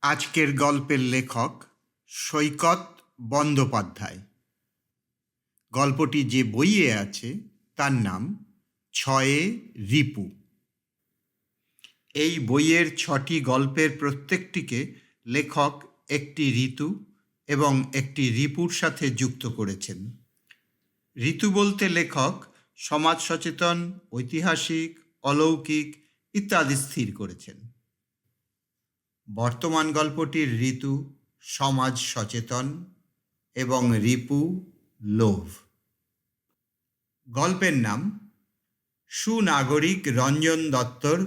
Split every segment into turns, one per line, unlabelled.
আজকের গল্পের লেখক সৈকত বন্দ্যোপাধ্যায়। গল্পটি যে বইয়ে আছে তার নাম ছয়ে রিপু। এই বইয়ের 6টি গল্পের প্রত্যেকটিকে লেখক একটি ঋতু এবং একটি রিপুর সাথে যুক্ত করেছেন। ঋতু বলতে লেখক সমাজ সচেতন, ঐতিহাসিক, অলৌকিক ইত্যাদি স্থির করেছেন। বর্তমান গল্পটির ঋতু সমাজ সচেতন এবং রিপু লোভ। গল্পের নাম সুনাগরিক রঞ্জন দত্তর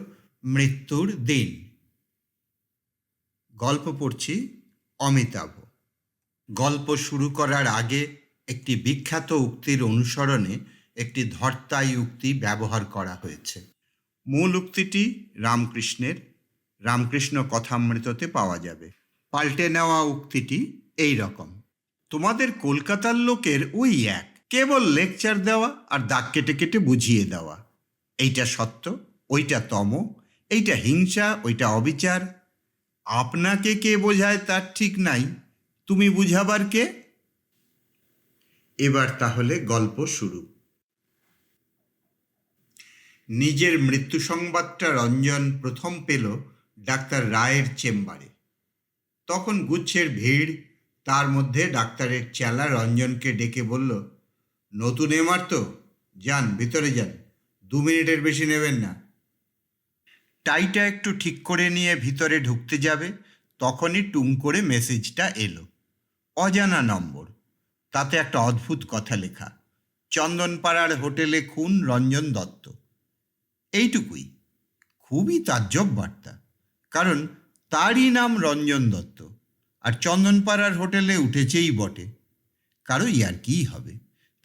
মৃত্যুর দিন। গল্প পড়ছি অমিতাভ। গল্প শুরু করার আগে একটি বিখ্যাত উক্তির অনুসরণে একটি ধর্তাই উক্তি ব্যবহার করা হয়েছে। মূল উক্তিটি রামকৃষ্ণের, রামকৃষ্ণ কথামৃততে পাওয়া যাবে। পাল্টে নেওয়া উক্তিটি এই রকম: তোমাদের কলকাতার লোকের ওই এক, কেবল লেকচার দেওয়া আর দাগ কেটে কেটে বুঝিয়ে দেওয়া। এইটা সত্য, ওইটা তম, এইটা হিংসা, ওইটা অবিচার। আপনাকে কে বোঝায় তার ঠিক নাই, তুমি বুঝাবার কে? এবার তাহলে গল্প শুরু। নিজের মৃত্যু সংবাদটা রঞ্জন প্রথম পেল ডাক্তার রায়ের চেম্বারে। তখন গুচ্ছের ভিড়, তার মধ্যে ডাক্তারের চেলা রঞ্জনকে ডেকে বলল, নতুন এমআর তো, যান ভিতরে যান, 2 মিনিটের বেশি নেবেন না। টাইটা একটু ঠিক করে নিয়ে ভিতরে ঢুকতে যাবে, তখনই টুং করে মেসেজটা এলো। অজানা নম্বর, তাতে একটা অদ্ভুত কথা লেখা, চন্দনপাড়ার হোটেলে খুন রঞ্জন দত্ত। এইটুকুই। খুবই তাজ্জব বার্তা, কারণ তারই নাম রঞ্জন দত্ত, আর চন্দনপাড়ার হোটেলে উঠেছেই বটে। কারো ইয়ার্কিই হবে,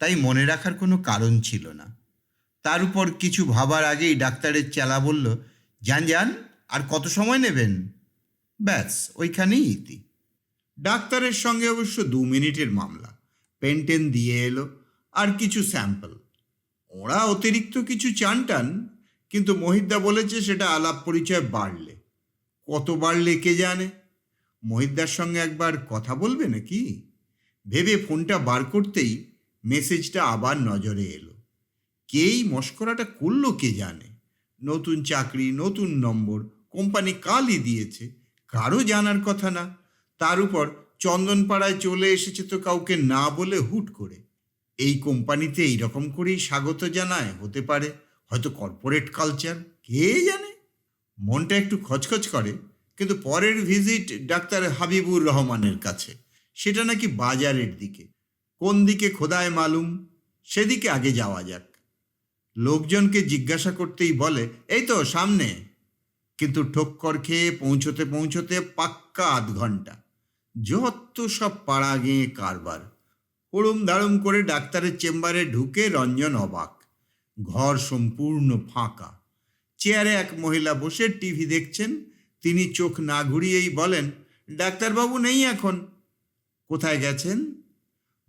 তাই মনে রাখার কোনো কারণ ছিল না। তার উপর কিছু ভাবার আগেই ডাক্তারের চেলা বলল, যান যান, আর কত সময় নেবেন? ব্যাস, ওইখানেই ইতি। ডাক্তারের সঙ্গে অবশ্য 2 মিনিটের মামলা। পেনটেন দিয়ে এলো আর কিছু স্যাম্পল। ওরা অতিরিক্ত কিছু চান টান, কিন্তু মহিদ্দা বলেছে সেটা আলাপ পরিচয় বাড়লে। কত বাড়লে কে জানে। মহিদ্দার সঙ্গে একবার কথা বলবে নাকি ভেবে ফোনটা বার করতেই মেসেজটা আবার নজরে এলো। কেই মস্করাটা করলো কে জানে। নতুন চাকরি, নতুন নম্বর, কোম্পানি কালই দিয়েছে, কারো জানার কথা না। তার উপর চন্দনপাড়ায় চলে এসেছে তো কাউকে না বলে হুট করে। এই কোম্পানিতে এইরকম করেই স্বাগত জানায়, হতে পারে হয়তো কর্পোরেট কালচার, কে জানে। মনটা একটু খচখচ করে, কিন্তু পরের ভিজিট ডাক্তার হাবিবুর রহমানের কাছে। সেটা নাকি বাজারের দিকে। কোন দিকে খোদায় মালুম, সেদিকে আগে যাওয়া যাক। লোকজনকে জিজ্ঞাসা করতেই বলে, এই তো সামনে। কিন্তু ঠোক্কর খেয়ে পৌঁছতে পৌঁছতে পাক্কা 1/2 ঘন্টা। যত সব পাড়া গেঁয়ে কারবার। হুড়ুম দাড়ুম করে ডাক্তারের চেম্বারে ঢুকে রঞ্জন অবাক। ঘর সম্পূর্ণ ফাঁকা। চেয়ারে এক মহিলা বসে টিভি দেখছেন। তিনি চোখ না ঘুরিয়েই বলেন, ডাক্তারবাবু নেই এখন। কোথায় গেছেন?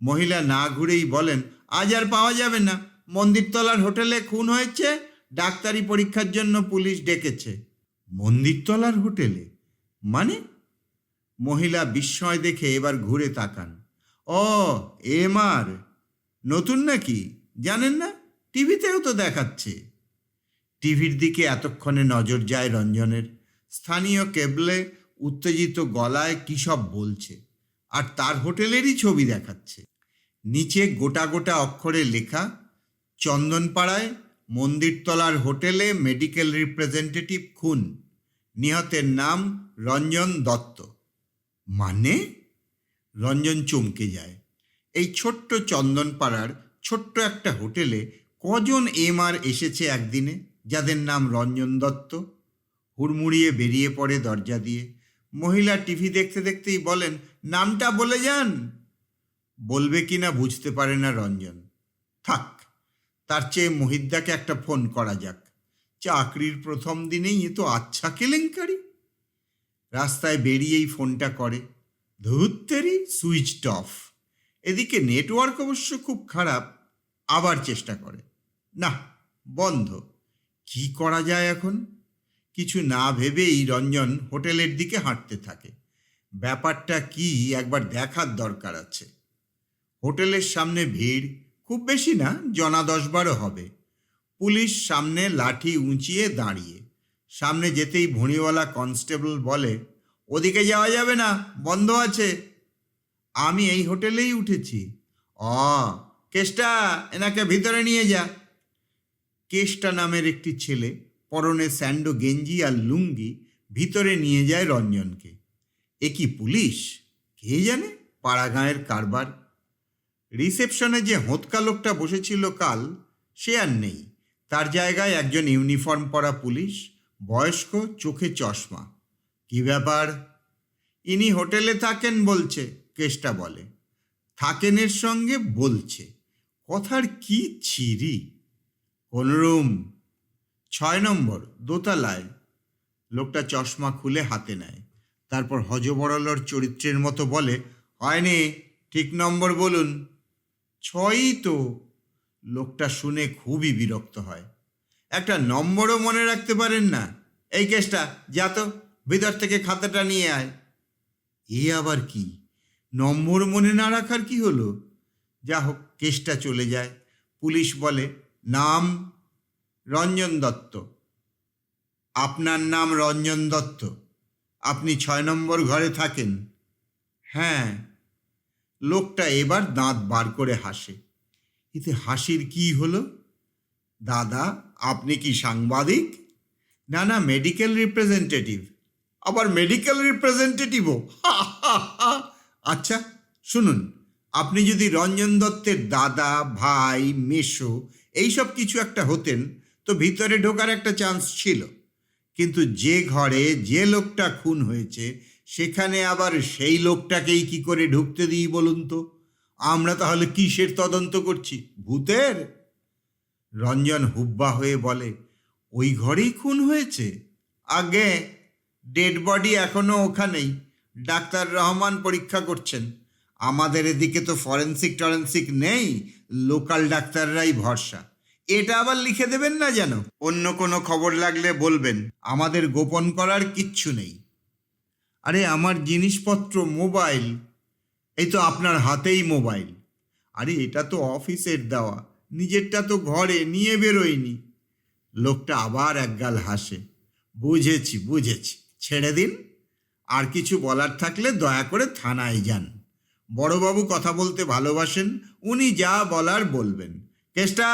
মহিলা না ঘুরেই বলেন, আজ আর পাওয়া যাবে না, মন্দিরতলার হোটেলে খুন হয়েছে, ডাক্তারি পরীক্ষার জন্য পুলিশ ডেকেছে। মন্দিরতলার হোটেলে মানে? মহিলা বিস্ময় দেখে এবার ঘুরে তাকান। ও, এমআর নতুন নাকি, জানেন না? টিভিতেও তো দেখাচ্ছে। টিভির দিকে এতক্ষণে নজর যায় রঞ্জনের। স্থানীয় কেবলে উত্তেজিত গলায় কী সব বলছে, আর তার হোটেলেরই ছবি দেখাচ্ছে। নিচে গোটা গোটা অক্ষরে লেখা, চন্দনপাড়ায় মন্দিরতলার হোটেলে মেডিকেল রিপ্রেজেন্টেটিভ খুন, নিহতের নাম রঞ্জন দত্ত। মানে? রঞ্জন চমকে যায়। এই ছোট্ট চন্দনপাড়ার ছোট্ট একটা হোটেলে কজন এমআর এসেছে একদিনে, যাদের নাম রঞ্জন দত্ত? হুড়মুড়িয়ে বেরিয়ে পড়ে দরজা দিয়ে। মহিলা টিভি দেখতে দেখতেই বলেন, নামটা বলে যান। বলবে কিনা বুঝতে পারে না রঞ্জন। থাক, তার চেয়ে মহিদ্দাকে একটা ফোন করা যাক। চাকরির প্রথম দিনেই এ তো আচ্ছা কেলেঙ্কারি। রাস্তায় বেরিয়েই ফোনটা করে। ধুত্তেরি, সুইচড অফ। এদিকে নেটওয়ার্ক অবশ্য খুব খারাপ। আবার চেষ্টা করে, না, বন্ধ। কি করা যায় এখন? কিছু না ভেবেই রঞ্জন হোটেলের দিকে হাঁটতে থাকে। ব্যাপারটা কি একবার দেখার দরকার আছে। হোটেলের সামনে ভিড়, খুব বেশি না, জনা 10-12 হবে। পুলিশ সামনে লাঠি উঁচিয়ে দাঁড়িয়ে। সামনে যেতেই ভুঁড়িওয়ালা কনস্টেবল বলে, ওদিকে যাওয়া যাবে না, বন্ধ আছে। আমি এই হোটেলেই উঠেছি। অ, কেষ্টা, এনাকে ভিতরে নিয়ে যা। কেষ্টা নামের একটি ছেলে, পরনে স্যান্ডো গেঞ্জি আর লুঙ্গি, ভিতরে নিয়ে যায় রঞ্জনকে। এ কি পুলিশ? কে জানে, পাড়া গাঁয়ের কারবার। রিসেপশনে যে হোঁতকা লোকটা বসেছিল কাল, সে আর নেই। তার জায়গায় একজন ইউনিফর্ম পরা পুলিশ, বয়স্ক, চোখে চশমা। কি ব্যাপার? ইনি হোটেলে থাকেন বলছে, কেষ্টা বলে। থাকেনের সঙ্গে বলছে, কথার কি ছিরি। কোন রুম? 6 নম্বর, দোতলায়। লোকটা চশমা খুলে হাতে নেয়, তারপর হযবরলর চরিত্রের মতো বলে, হয়নি, ঠিক নম্বর বলুন। 6ই তো। লোকটা শুনে খুবই বিরক্ত হয়। একটা নম্বরও মনে রাখতে পারেন না? এই কেসটা, যা তো, ভিতর থেকে খাতাটা নিয়ে আয়। এ আবার কি? নম্বর মনে না রাখার কি হলো? যা হোক, কেসটা চলে যায়। পুলিশ বলে, নাম? রঞ্জন দত্ত। আপনার নাম রঞ্জন দত্ত? আপনি 6 নম্বর ঘরে থাকেন? হ্যাঁ। লোকটা এবার দাঁত বার করে হাসে। এতে হাসির কি হলো? দাদা, আপনি কি সাংবাদিক? না না, মেডিকেল রিপ্রেজেন্টেটিভ। আবার মেডিকেল রিপ্রেজেন্টেটিভও? আচ্ছা শুনুন, আপনি যদি রঞ্জন দত্তের দাদা, ভাই, মেসো এইসব কিছু একটা হতেন তো ভিতরে ঢোকার একটা চান্স ছিল। কিন্তু যে ঘরে যে লোকটা খুন হয়েছে সেখানে আবার সেই লোকটাকেই কি করে ঢুকতে দিই বলুন তো? আমরা তাহলে কিসের তদন্ত করছি, ভূতের? রঞ্জন হুব্বা হয়ে বলে, ওই ঘরেই খুন হয়েছে? আগে ডেড বডি এখনো ওখানেই, ডাক্তার রহমান পরীক্ষা করছেন। আমাদের এদিকে তো ফরেন্সিক নেই, লোকাল ডাক্তাররাই ভরসা। এটা আবার লিখে দেবেন না যেন, অন্য কোনো খবর লাগলে বলবেন, আমাদের গোপন করার কিচ্ছু নেই। আরে আমার জিনিসপত্র, মোবাইল, এই তো আপনার হাতেই মোবাইল। আরে এটা তো অফিসের দেওয়া, নিজেরটা তো ঘরে নিয়ে বেরোয়নি। লোকটা আবার একগাল হাসে। বুঝেছি বুঝেছি, ছেড়ে দিন। আর কিছু বলার থাকলে দয়া করে থানায় যান। বড়বাবু কথা বলতে ভালোবাসেন, উনি যা বলার বলবেন। কেষ্টা!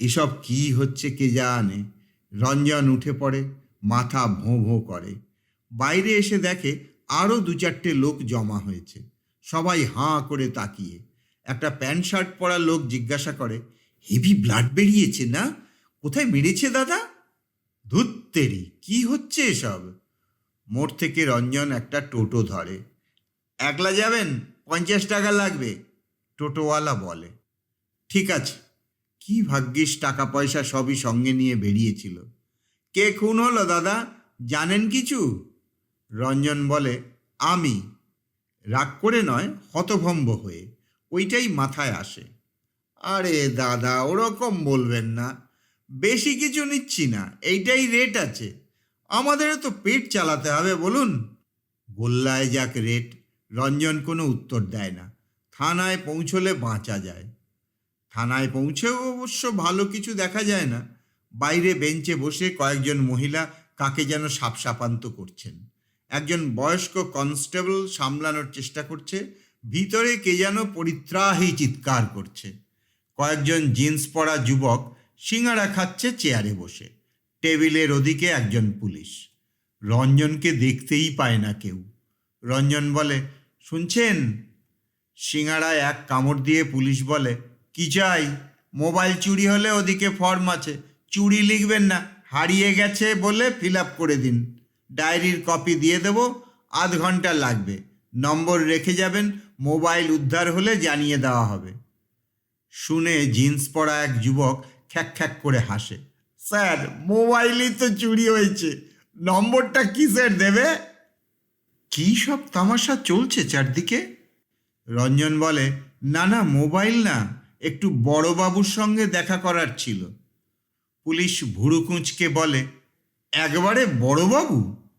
এসব কি হচ্ছে কে জানে। রঞ্জন উঠে পড়ে, মাথা ভোঁ ভোঁ করে। বাইরে এসে দেখে আরও 2-4টে লোক জমা হয়েছে, সবাই হাঁ করে তাকিয়ে। একটা প্যান্ট শার্ট পরা লোক জিজ্ঞাসা করে, হেভি ব্লাড বেরিয়েছে না? কোথায় মেরেছে দাদা? ধুত্তেরি, কি হচ্ছে এসব? মোড় থেকে রঞ্জন একটা টোটো ধরে। একলা যাবেন? 50 টাকা লাগবে, টোটোওয়ালা বলে। ঠিক আছে। কি ভাগ্যিস টাকা পয়সা সবই সঙ্গে নিয়ে বেরিয়েছিল। কে খুন হলো দাদা, জানেন কিছু? রঞ্জন বলে, আমি। রাগ করে নয়, হতভম্ব হয়ে। ওইটাই মাথায় আসে। আরে দাদা, ওরকম বলবেন না, বেশি কিছু নিচ্ছি না, এইটাই রেট আছে। আমাদেরও তো পেট চালাতে হবে বলুন। গোল্লায় যাক রেট। রঞ্জন কোনো উত্তর দেয় না। থানায় পৌঁছলে বাঁচা যায়। থানায় পৌঁছেও অবশ্য ভালো কিছু দেখা যায় না। বাইরে বেঞ্চে বসে কয়েকজন মহিলা কাকে যেন সাপসাপান্ত করছেন। একজন বয়স্ক কনস্টেবল সামলানোর চেষ্টা করছে, ভিতরে কে যেন পরিত্রাহী চিৎকার করছে। কয়েকজন জিন্স পরা যুবক সিঙাড়া খাচ্ছে চেয়ারে বসে। টেবিলের ওদিকে একজন পুলিশ। রঞ্জনকে দেখতেই পায় না কেউ। রঞ্জন বলে, শুনছেন? সিঙাড়ায় এক কামড় দিয়ে পুলিশ বলে, কি চাই? মোবাইল চুরি হলে ওদিকে ফর্ম আছে, চুরি লিখবেন না, হারিয়ে গেছে বলে ফিল আপ করে দিন। ডায়েরির কপি দিয়ে দেব, আধ ঘন্টা লাগবে। নম্বর রেখে যাবেন, মোবাইল উদ্ধার হলে জানিয়ে দেওয়া হবে। শুনে জিন্স পরা এক যুবক খ্যাক খ্যাক করে হাসে। স্যার, মোবাইলই তো চুরি হয়েছে, নম্বরটা কিসের দেবে? কী সব তামাশা চলছে চারদিকে? রঞ্জন বলে, না না, মোবাইল না, একটু বড়বাবুর সঙ্গে দেখা করার ছিল। পুলিশ ভুরু কুঁচকে বলে, একবারে বড়বাবু?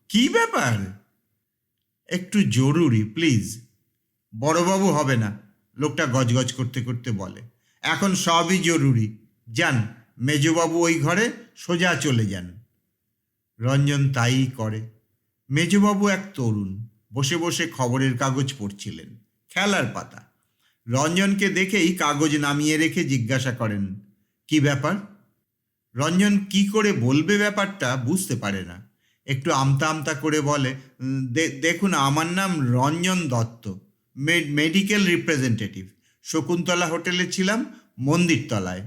কি ব্যাপার? একটু জরুরি, প্লিজ। বড়বাবু হবে না, লোকটা গজগজ করতে করতে বলে। এখন সবই জরুরি। যান, মেজবাবু ওই ঘরে সোজা চলে যান। রঞ্জন তাই করে। মেজবাবু এক তরুণ, বসে বসে খবরের কাগজ পড়ছিলেন, খেলার পাতা। রঞ্জনকে দেখেই কাগজ নামিয়ে রেখে জিজ্ঞাসা করেন, কি ব্যাপার? রঞ্জন কি করে বলবে ব্যাপারটা বুঝতে পারে না। একটু আমতা আমতা করে বলে, দেখুন, আমার নাম রঞ্জন দত্ত, মেডিকেল রিপ্রেজেন্টেটিভ। শকুন্তলা হোটেলে ছিলাম, মন্দিরতলায়।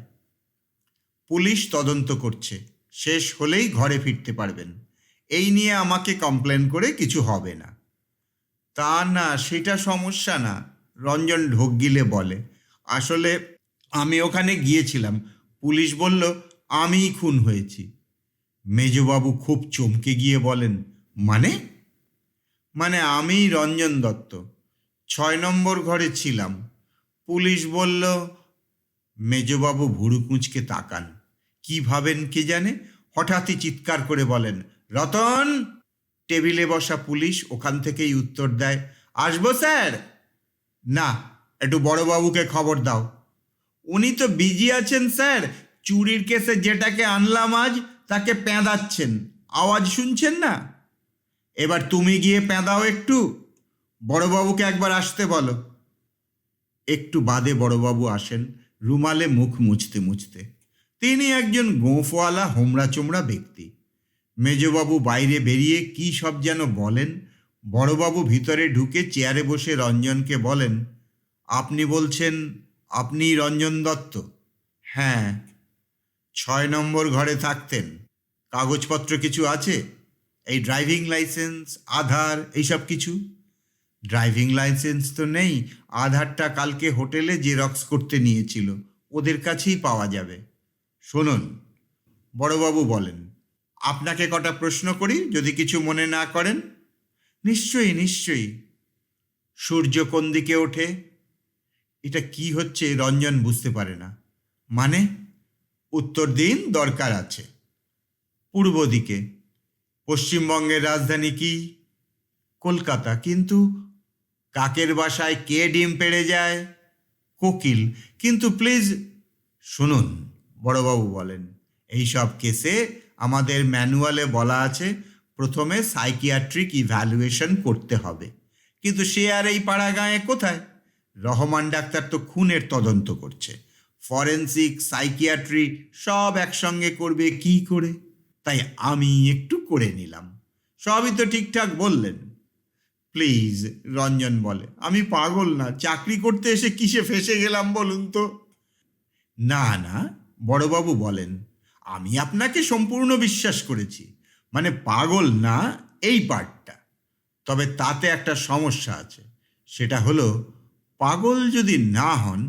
পুলিশ তদন্ত করছে, শেষ হলেই ঘরে ফিরতে পারবেন। এই নিয়ে আমাকে কমপ্লেন করে কিছু হবে না। তা না, সেটা সমস্যা না, রঞ্জন ঢোক গিলে বলে। আসলে আমি ওখানে গিয়েছিলাম, পুলিশ বলল আমিই খুন হয়েছি। মেজবাবু খুব চমকে গিয়ে বলেন, মানে? মানে আমি রঞ্জন দত্ত 6 নম্বর ঘরে ছিলাম, পুলিশ বলল। মেজবাবু ভুরু কুঁচকে তাকান, কি ভাবেন কে জানে, হঠাৎই চিৎকার করে বলেন, রতন! টেবিলে বসা পুলিশ ওখান থেকেই উত্তর দেয়, আসবো স্যার? না, একটু বড়বাবুকে খবর দাও। উনি তো বিজি আছেন স্যার, চুরির কেসে যেটাকে আনলাম আজ তাকে পেঁদাচ্ছেন, আওয়াজ শুনছেন না? এবার তুমি গিয়ে পেঁদাও একটু, বড়বাবুকে একবার আসতে বলো। একটু বাদে বড়বাবু আসেন, রুমালে মুখ মুছতে মুছতে। তিনি একজন গোঁফওয়ালা হোমরা চোমরা ব্যক্তি। মেজবাবু বাইরে বেরিয়ে কি সব যেন বলেন। বড়বাবু ভিতরে ঢুকে চেয়ারে বসে রঞ্জনকে বলেন, আপনি বলছেন আপনি রঞ্জন দত্ত? হ্যাঁ। 6 নম্বর ঘরে থাকতেন? কাগজপত্র কিছু আছে? এই ড্রাইভিং লাইসেন্স, আধার, এইসব কিছু? ড্রাইভিং লাইসেন্স তো নেই, আধারটা কালকে হোটেলে জেরক্স করতে নিয়েছিল, ওদের কাছেই পাওয়া যাবে। শুনুন, বড়বাবু বলেন, আপনাকে কটা প্রশ্ন করি, যদি কিছু মনে না করেন। নিশ্চয়ই নিশ্চয়ই। সূর্য কোন দিকে ওঠে? এটা কি হচ্ছে রঞ্জন বুঝতে পারে না। মানে? উত্তর দিন, দরকার আছে। পূর্ব দিকে। পশ্চিমবঙ্গের রাজধানী কি? কলকাতা। কিন্তু কাকের বাসায় কে ডিম পেড়ে যায়? কোকিল। কিন্তু প্লিজ শুনুন, বড়বাবু বলেন, এইসব কেসে আমাদের ম্যানুয়ালে বলা আছে প্রথমে সাইকিয়াট্রিক ইভ্যালুয়েশন করতে হবে, কিন্তু সে আর এই পাড়া গাঁয়ে কোথায়? রহমান ডাক্তার তো খুনের তদন্ত করছে, ফরেন্সিক, সাইকিয়াট্রি সব একসঙ্গে করবে কি করে? তাই আমি একটু করে নিলাম। সবই তো ঠিকঠাক বললেন। প্লিজ, রঞ্জন বলে, আমি পাগল না, চাকরি করতে এসে কিসে ফেসে গেলাম বলুন তো? না না, বড়বাবু বলেন, আমি আপনাকে সম্পূর্ণ বিশ্বাস করেছি, মানে পাগল না এই পার্টটা। তবে তাতে একটা সমস্যা আছে, সেটা হলো পাগল যদি না হন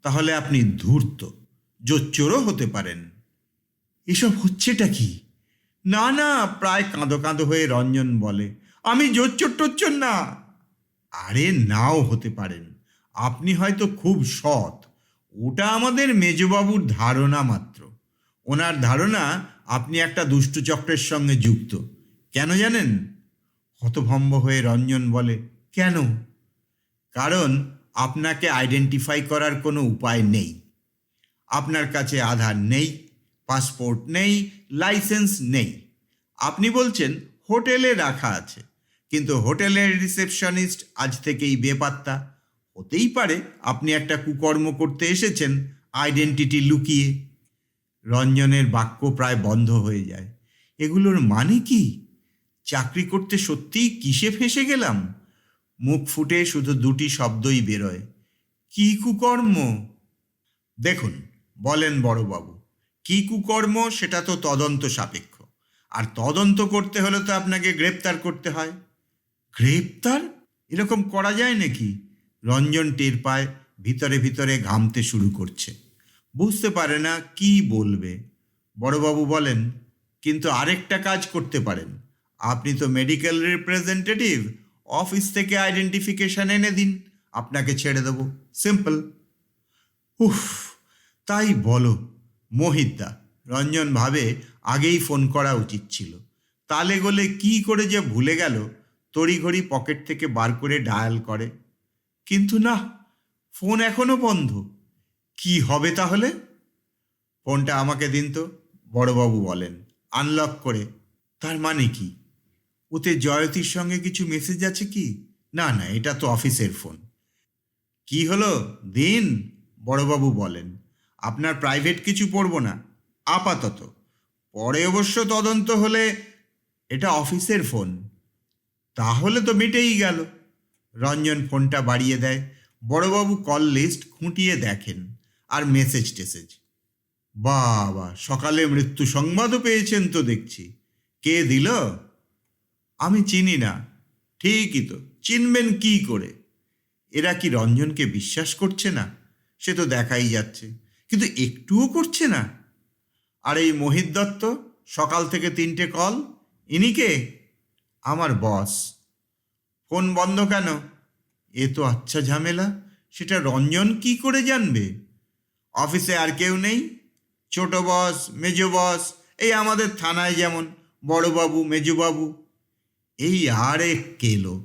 তাহলে আপনি ধূর্ত, জোচ্চোরও হতে পারেন। এসব হচ্ছেটা কি? না না, প্রায় কাঁদো কাঁদো হয়ে রঞ্জন বলে, আমি জোচ্চোর টোচ্চোর না। আরে নাও হতে পারেন, আপনি হয়তো খুব সৎ, ওটা আমাদের মেজবাবুর ধারণা মাত্র। ওনার ধারণা আপনি একটা দুষ্টু চক্রের সঙ্গে যুক্ত। কেন জানেন? হতভম্ব হয়ে রঞ্জন বলে, কেন? কারণ আপনাকে আইডেন্টিফাই করার কোনো উপায় নেই। আপনার কাছে আধার নেই, পাসপোর্ট নেই, লাইসেন্স নেই। আপনি বলছেন হোটেলে রাখা আছে, কিন্তু হোটেলের রিসেপশনিস্ট আজ থেকেই বেপাত্তা। হতেই পারে আপনি একটা কুকর্ম করতে এসেছেন আইডেন্টিটি লুকিয়ে। রঞ্জনের বাক্য প্রায় বন্ধ হয়ে যায়। এগুলোর মানে কি? চাকরি করতে সত্যিই কিসে ফেঁসে গেলাম? মুখ ফুটে শুধু দুটি শব্দই বেরোয়, কি কুকর্ম? দেখুন, বলেন বড়বাবু, কি কুকর্ম সেটা তো তদন্ত সাপেক্ষ, আর তদন্ত করতে হলে তো আপনাকে গ্রেপ্তার করতে হয়। গ্রেপ্তার? এরকম করা যায় নাকি? রঞ্জন টের পায় ভিতরে ভিতরে ঘামতে শুরু করছে, বুঝতে পারে না কি বলবে। বড়বাবু বলেন, কিন্তু আরেকটা কাজ করতে পারেন। আপনি তো মেডিকেল রিপ্রেজেন্টেটিভ, অফিস থেকে আইডেন্টিফিকেশন এনে দিন, আপনাকে ছেড়ে দেবো, সিম্পল। উফ, তাই বলো মোহিতদা। রঞ্জন ভাবে আগেই ফোন করা উচিত ছিল, তালে গোলে কি করে যে ভুলে গেল। তড়িঘড়ি পকেট থেকে বার করে ডায়াল করে, কিন্তু না, ফোন এখনো বন্ধ। কি হবে তাহলে? ফোনটা আমাকে দিন তো, বড়বাবু বলেন আনলক করে। তার মানে কি? ওতে জয়তীর সঙ্গে কিছু মেসেজ আছে কি? না না, এটা তো অফিসের ফোন। কি হলো, দিন, বড়বাবু বলেন। আপনার প্রাইভেট কিছু পড়ব না আপাতত, পরে অবশ্য তদন্ত হলে। এটা অফিসের ফোন। তাহলে তো মিটেই গেল। রঞ্জন ফোনটা বাড়িয়ে দেয়। বড়বাবু কল লিস্ট খুঁটিয়ে দেখেন, আর মেসেজ টেসেজ। বাবা, সকালে মৃত্যু সংবাদও পেয়েছেন তো দেখছি। কে দিল? আমি চিনি না। ঠিকই তো, চিনবেন কি করে? এরা কি রঞ্জনকে বিশ্বাস করছে না? সে তো দেখাই যাচ্ছে, কিন্তু একটুও করছে না। আর এই মোহিত দত্ত, সকাল থেকে 3টে কল। ইনি কে? আমার বস। ফোন বন্ধ কেন? এ তো আচ্ছা ঝামেলা। সেটা রঞ্জন কি করে জানবে? অফিসে আর কেউ নেই? ছোট বস, মেজো বস, এই আমাদের থানায় যেমন বড়বাবু, মেজবাবু, এই আর এক কেলো।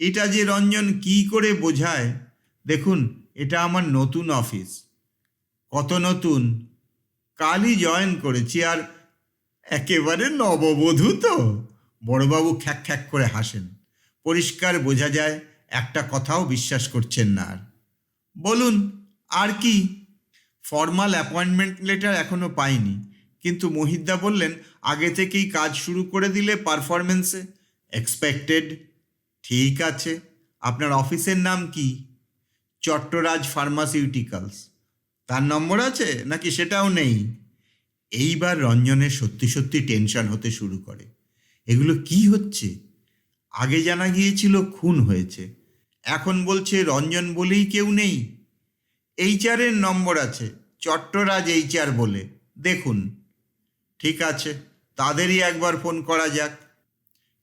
এটা যে রঞ্জন কি করে বোঝায়? দেখুন, এটা আমার নতুন অফিস। কত নতুন? কালই জয়েন করেছি, আর একেবারে নববধূ তো। বড়বাবু খ্যাক খ্যাক করে হাসেন। পরিষ্কার বোঝা যায় একটা কথাও বিশ্বাস করছেন না। আর বলুন, আর কি? ফর্মাল অ্যাপয়েন্টমেন্ট লেটার এখনো পাইনি, কিন্তু মহিতদা বললেন আগে থেকেই কাজ শুরু করে দিলে পারফরমেন্সে এক্সপেক্টেড। ঠিক আছে, আপনার অফিসের নাম কি? চট্টরাজ ফার্মাসিউটিক্যালস। তার নম্বর আছে নাকি সেটাও নেই? এইবার রঞ্জনের সত্যি সত্যি টেনশন হতে শুরু করে। এগুলো কি হচ্ছে? আগে জানা গিয়েছিল খুন হয়েছে, এখন বলছে রঞ্জন বলেই কেউ নেই। এইচআরের নম্বর আছে, চট্টরাজ এইচআর বলে, দেখুন। ঠিক আছে, তাদেরই একবার ফোন করা যাক।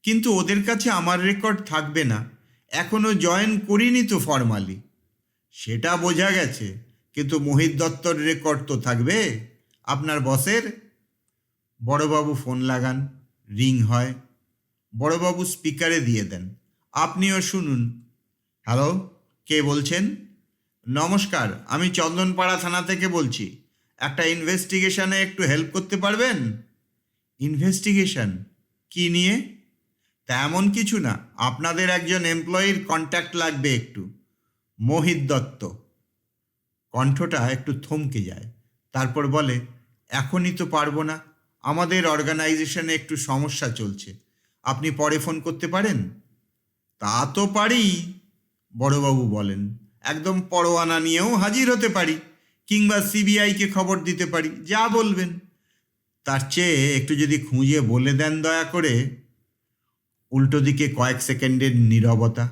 কিন্তু ওদের কাছে আমার রেকর্ড থাকবে না, এখনো জয়েন করিনি তো ফর্মালি। সেটা বোঝা গেছে, কিন্তু মোহিত দত্তর রেকর্ড তো থাকবে, আপনার বসের। বড়বাবু ফোন লাগান, রিং হয়। বড়বাবু স্পিকারে দিয়ে দেন। আপনিও শুনুন। হ্যালো, কে বলছেন? নমস্কার, আমি চন্দনপাড়া থানা থেকে বলছি। একটা ইনভেস্টিগেশনে একটু হেল্প করতে পারবেন? ইনভেস্টিগেশন? কি নিয়ে? তেমন কিছু না, আপনাদের একজন এমপ্লয়ির কন্ট্যাক্ট লাগবে একটু। মোহিত দত্ত। কণ্ঠটা একটু থমকে যায়, তারপর বলে, এখনই তো পারবো না, আমাদের অর্গানাইজেশনে একটু সমস্যা চলছে। আপনি পরে ফোন করতে পারেন? তা তো পারি, বড়বাবু বলেন। একদম পরোয়ানা নিয়েও হাজির হতে পারি, কিংবা সিবিআইকে খবর দিতে পারি, যা বলবেন। তার চেয়ে একটু যদি খুঁজে বলে দেন দয়া করে। উল্টো দিকে কয়েক সেকেন্ডের নীরবতা।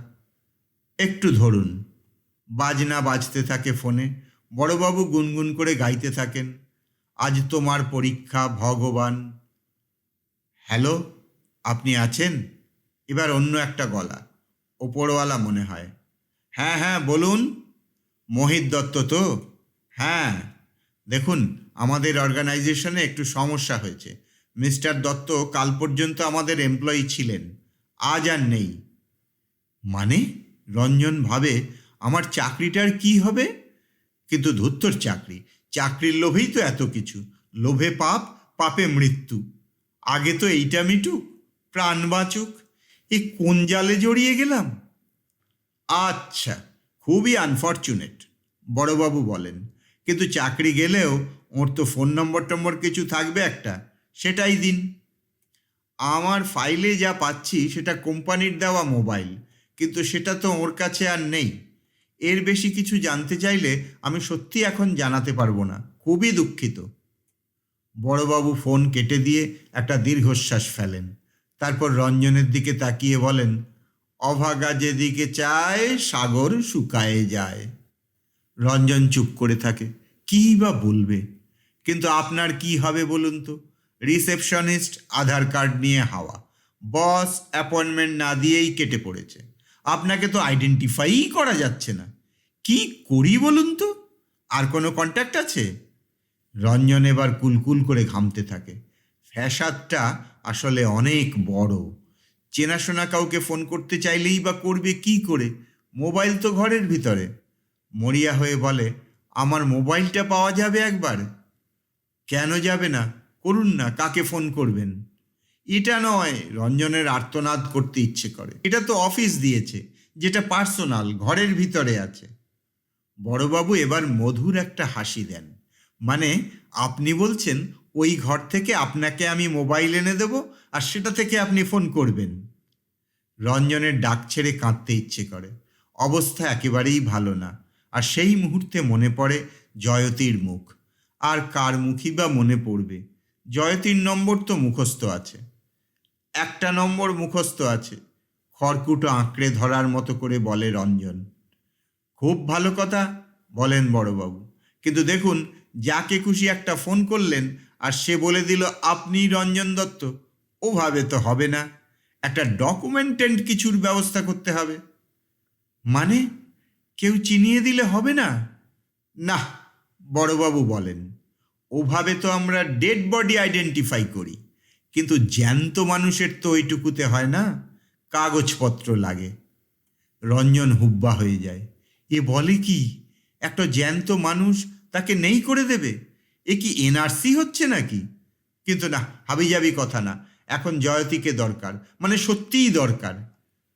একটু ধরুন। বাজনা বাজতে থাকে ফোনে। বড়বাবু গুনগুন করে গাইতে থাকেন, আজ তোমার পরীক্ষা ভগবান। হ্যালো, আপনি আছেন? এবার অন্য একটা গলা, ওপরওয়ালা মনে হয়। হ্যাঁ হ্যাঁ, বলুন। মোহিত দত্ত তো? হ্যাঁ। দেখুন, আমাদের অর্গানাইজেশনে একটু সমস্যা হয়েছে। মিস্টার দত্ত কাল পর্যন্ত আমাদের এমপ্লয়ি ছিলেন, আজ আর নেই। মানে? রঞ্জন ভাবে, আমার চাকরিটার কি হবে? কিন্তু ধুত্তর চাকরি, চাকরির লোভেই তো এত কিছু। লোভে পাপ, পাপে মৃত্যু। আগে তো এইটা মিটুক, প্রাণ বাঁচুক। এ কোন জালে জড়িয়ে গেলাম? আচ্ছা, খুবই আনফর্চুনেট, বড়বাবু বলেন। কিন্তু চাকরি গেলেও ওর তো ফোন নম্বর টম্বর কিছু থাকবে একটা, সেটাই দিন। আমার ফাইলে যা পাচ্ছি সেটা কোম্পানির দেওয়া মোবাইল, কিন্তু সেটা তো ওর কাছে আর নেই। এর বেশি কিছু জানতে চাইলে আমি সত্যি এখন জানাতে পারবো না, খুবই দুঃখিত। বড়বাবু ফোন কেটে দিয়ে একটা দীর্ঘশ্বাস ফেলেন, তারপর রঞ্জনের দিকে তাকিয়ে বলেন, অভাগা যেদিকে চায় সাগর শুকায়ে যায়। রঞ্জন চুপ করে থাকে। কী বা বলবে? কিন্তু আপনার কি হবে বলুন তো? রিসেপশনিস্ট আধার কার্ড নিয়ে হাওয়া, বস অ্যাপয়েন্টমেন্ট না দিয়েই কেটে পড়েছে, আপনাকে তো আইডেন্টিফাই করা যাচ্ছে না। কি করি বলুন তো? আর কোনো কন্ট্যাক্ট আছে? রঞ্জন এবার কুলকুল করে ঘামতে থাকে। ফ্যাসাদটা আসলে অনেক বড়। চেনাশোনা কাউকে ফোন করতে চাইলেই বা করবে কি করে? মোবাইল তো ঘরের ভিতরে। মরিয়া হয়ে বলে, আমার মোবাইলটা পাওয়া যাবে একবার? কেন যাবে না? করুন না, কাকে ফোন করবেন? এটা নয়, রঞ্জনের আর্তনাদ করতে ইচ্ছে করে। এটা তো অফিস দিয়েছে, যেটা পার্সোনাল, ঘরের ভিতরে আছে। বড়বাবু এবার মধুর একটা হাসি দেন। মানে, আপনি বলছেন ওই ঘর থেকে আপনাকে আমি মোবাইল এনে দেব, আর সেটা থেকে আপনি ফোন করবেন? রঞ্জনের ডাক ছেড়ে কাঁদতে ইচ্ছে করে। অবস্থা একেবারেই ভালো না। আর সেই মুহূর্তে মনে পড়ে জয়তীর মুখ। আর কার মুখই বা মনে পড়বে? জয়তীর নম্বর তো মুখস্থ আছে। একটা নম্বর মুখস্থ আছে। খড়কুটো আঁকড়ে ধরার মতো করে বলে রঞ্জন। খুব ভালো কথা বলেন বড়বাবু, কিন্তু দেখুন, যাকে খুশি একটা ফোন করলেন আর সে বলে দিল আপনি রঞ্জন দত্ত। ওভাবে তো হবে না। একটা ডকুমেন্টেন্ট কিছুর ব্যবস্থা করতে হবে। মানে, কেউ চিনিয়ে দিলে হবে না? না, বড়বাবু বলেন, ওভাবে তো আমরা ডেড বডি আইডেন্টিফাই করি, কিন্তু জ্যান্ত মানুষের তো ওইটুকুতে হয় না, কাগজপত্র লাগে। রঞ্জন হুব্বা হয়ে যায়। এ বলে কি? একটা জ্যান্ত মানুষ, তাকে নেই করে দেবে? এ কি এনআরসি হচ্ছে নাকি? কিন্তু না, হাবিজাবি কথা না, এখন জয়তীকে দরকার, মানে সত্যিই দরকার।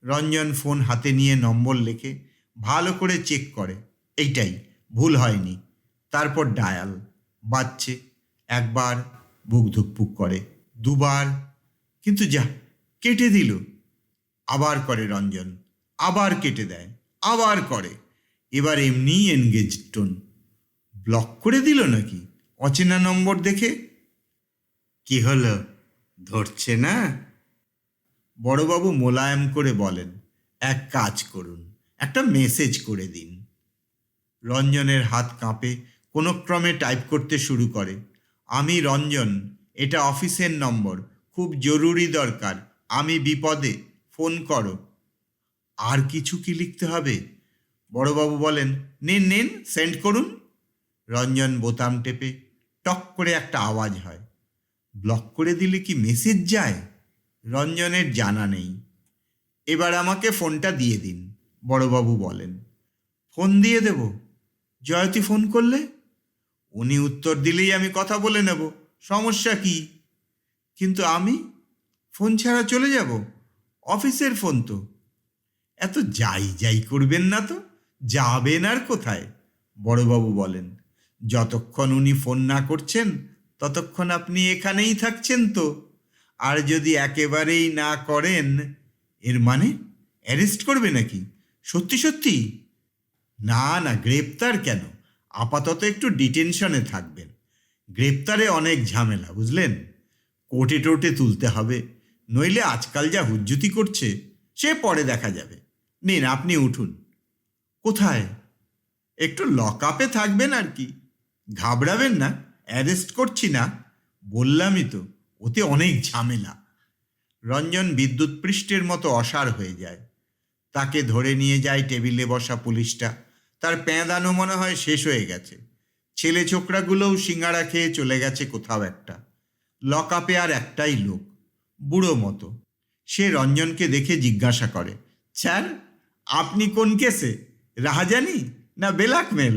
রঞ্জন ফোন হাতে নিয়ে নম্বর লেখে, ভালো করে চেক করে, এইটাই, ভুল হয়নি। তারপর ডায়াল বাজছে। একবার, বুক ধুকপুক করে। দুবার, কিন্তু যা, কেটে দিল। আবার করে রঞ্জন, আবার কেটে দেয়, আবার করে। এবার এমনি এনগেজ টোন। ব্লক করে দিল নাকি অচেনা নম্বর দেখে? কি হলো, ধরছে না? বড়বাবু মোলায়েম করে বলেন, এক কাজ করুন, একটা মেসেজ করে দিন। রঞ্জনের হাত কাঁপে, কোনো ক্রমে টাইপ করতে শুরু করে। আমি রঞ্জন, এটা অফিসের নম্বর, খুব জরুরি দরকার, আমি বিপদে, ফোন করো। আর কিছু কি লিখতে হবে? বড়বাবু বলেন, নিন নিন, সেন্ড করুন। রঞ্জন বোতাম টেপে, টক করে একটা আওয়াজ হয়। ব্লক করে দিলে কি মেসেজ যায়? রঞ্জনের জানা নেই। এবার আমাকে ফোনটা দিয়ে দিন, বড়বাবু বলেন। ফোন দিয়ে দেব? জয়তী ফোন করলে? উনি উত্তর দিলেই আমি কথা বলে নেব, সমস্যা কি? কিন্তু আমি ফোন ছাড়া চলে যাব? অফিসের ফোন তো। এত যাই যাই করবেন না তো, যাবেন আর কোথায়? বড়বাবু বলেন, যতক্ষণ উনি ফোন না করছেন ততক্ষণ আপনি এখানেই থাকছেন তো। আর যদি একেবারেই না করেন? এর মানে অ্যারেস্ট করবে নাকি? সত্যি সত্যি? না না, গ্রেপ্তার কেন, আপাতত একটু ডিটেনশনে থাকবেন। গ্রেপ্তারে অনেক ঝামেলা, বুঝলেন? কোর্টে টোর্টে তুলতে হবে, নইলে আজকাল যা হুজ্জুতি করছে, সে পরে দেখা যাবে। নিন, আপনি উঠুন। কোথায়? একটু লক আপে থাকবেন আর কি। ঘাবড়াবেন না, অ্যারেস্ট করছি না, বললামই তো, ওতে অনেক ঝামেলা। রঞ্জন বিদ্যুৎ পৃষ্ঠের মতো অসাড় হয়ে যায়। তাকে ধরে নিয়ে যায় টেবিলে বসা পুলিশটা। তার প্যাঁদানো মনে হয় শেষ হয়ে গেছে। ছেলে ছোকরাগুলোও সিঙ্গাড়া খেয়ে চলে গেছে কোথাও একটা। লক আপে আর একটাই লোক, বুড়ো মতো। সে রঞ্জনকে দেখে জিজ্ঞাসা করে, স্যার, আপনি কোন কেসে, রাহাজানি না বেলাকমেল?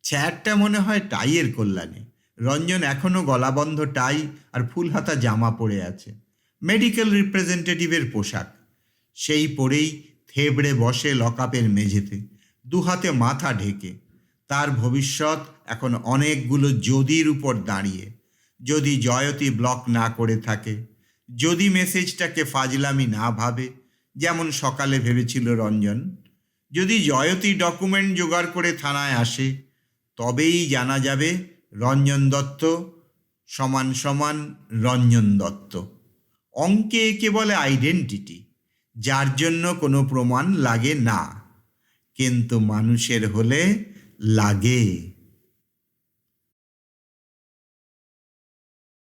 স্যারটা মনে হয় টাইয়ের কল্যাণে। রঞ্জন এখনও গলাবন্ধ টাই আর ফুলহাতা জামা পরে আছে, মেডিকেল রিপ্রেজেন্টেটিভের পোশাক। সেই পরেই থেবড়ে বসে লকআপের মেঝেতে, দুহাতে মাথা ঢেকে। তার ভবিষ্যৎ এখন অনেকগুলো যদির উপর দাঁড়িয়ে। যদি জয়তী ব্লক না করে থাকে, যদি মেসেজটাকে ফাজলামি না ভাবে, যেমন সকালে ভেবেছিল রঞ্জন, যদি জয়তী ডকুমেন্ট জোগাড় করে থানায় আসে, তবেই জানা যাবে রঞ্জন দত্ত সমান সমান রঞ্জন দত্ত। অঙ্কে একে বলে আইডেন্টিটি, যার জন্য কোনো প্রমাণ লাগে না, কিন্তু মানুষের হলে লাগে।